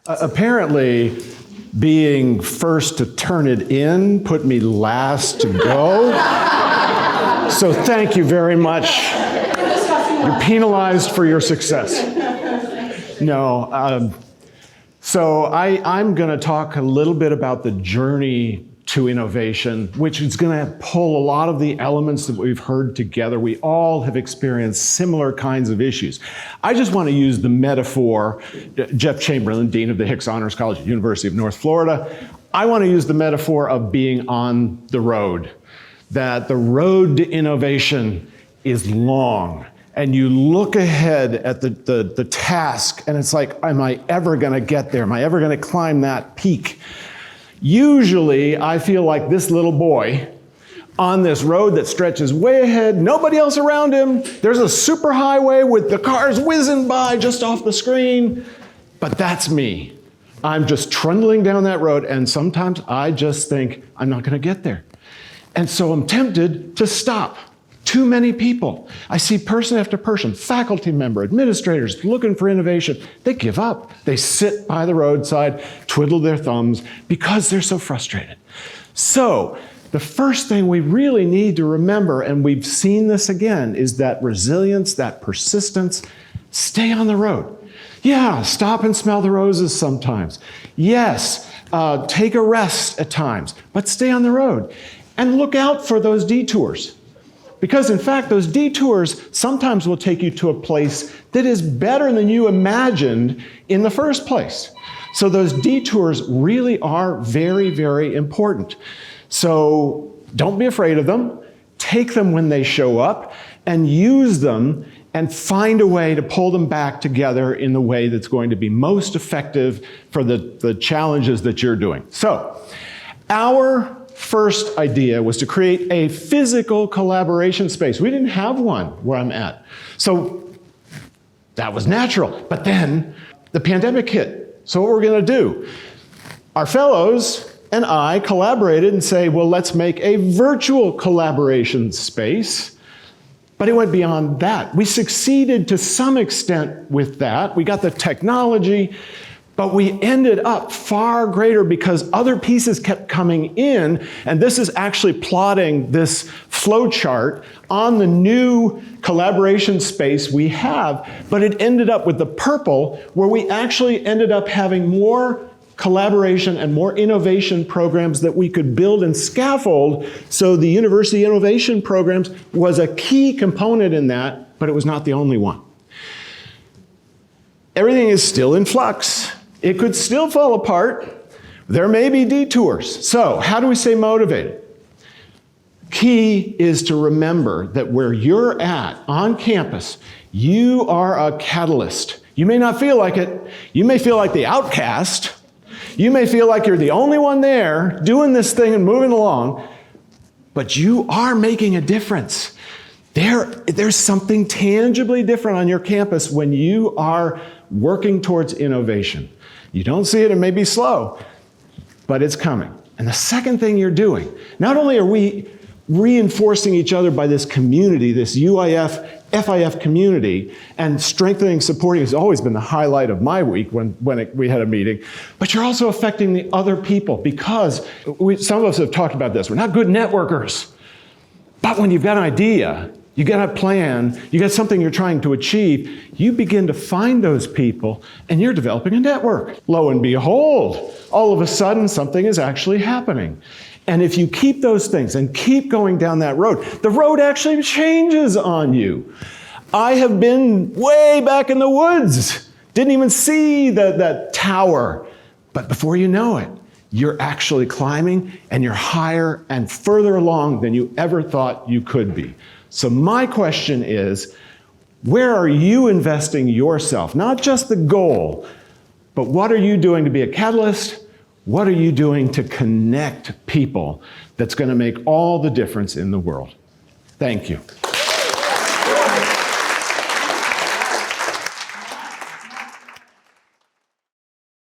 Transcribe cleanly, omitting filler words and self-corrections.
Apparently, being first to turn it in put me last to go. So thank you very much. You're penalized for your success. No, so I'm going to talk a little bit about the journey to innovation, which is going to pull a lot of the elements that we've heard together. We all have experienced similar kinds of issues. I just want to use the metaphor, Jeff Chamberlain, Dean of the Hicks Honors College at the University of North Florida, I want to use the metaphor of being on the road, that the road to innovation is long. And you look ahead at the task, and it's like, am I ever going to get there? Am I ever going to climb that peak? Usually, I feel like this little boy on this road that stretches way ahead, nobody else around him. There's a super highway with the cars whizzing by just off the screen. But that's me. I'm just trundling down that road, and sometimes I just think, I'm not going to get there. And so I'm tempted to stop. Too many people. I see person after person, faculty member, administrators looking for innovation. They give up. They sit by the roadside, twiddle their thumbs because they're so frustrated. So the first thing we really need to remember, and we've seen this again, is that resilience, that persistence. Stay on the road. Yeah, stop and smell the roses sometimes. Yes, take a rest at times, but stay on the road. And look out for those detours. Because in fact, those detours sometimes will take you to a place that is better than you imagined in the first place. So those detours really are very, very important. So don't be afraid of them. Take them when they show up and use them and find a way to pull them back together in the way that's going to be most effective for the challenges that you're doing. So our first idea was to create a physical collaboration space. We didn't have one where I'm at. So that was natural. But then the pandemic hit. So what we're going to do, our fellows and I collaborated and say, well, let's make a virtual collaboration space. But it went beyond that. We succeeded to some extent with that. We got the technology. But we ended up far greater because other pieces kept coming in, and this is actually plotting this flow chart on the new collaboration space we have, but it ended up with the purple, where we actually ended up having more collaboration and more innovation programs that we could build and scaffold, so the university innovation programs was a key component in that, but it was not the only one. Everything is still in flux. It could still fall apart. There may be detours. So how do we stay motivated? Key is to remember that where you're at on campus, you are a catalyst. You may not feel like it. You may feel like the outcast. You may feel like you're the only one there doing this thing and moving along, but you are making a difference. There's something tangibly different on your campus when you are working towards innovation. You don't see it, it may be slow, but it's coming. And the second thing you're doing, not only are we reinforcing each other by this community, this UIF, FIF community, and strengthening, supporting has always been the highlight of my week when we had a meeting, but you're also affecting the other people because some of us have talked about this. We're not good networkers, but when you've got an idea, you got a plan, you got something you're trying to achieve, you begin to find those people and you're developing a network. Lo and behold, all of a sudden something is actually happening. And if you keep those things and keep going down that road, the road actually changes on you. I have been way back in the woods, didn't even see that tower, but before you know it, you're actually climbing and you're higher and further along than you ever thought you could be. So my question is, where are you investing yourself? Not just the goal, but what are you doing to be a catalyst? What are you doing to connect people that's going to make all the difference in the world? Thank you.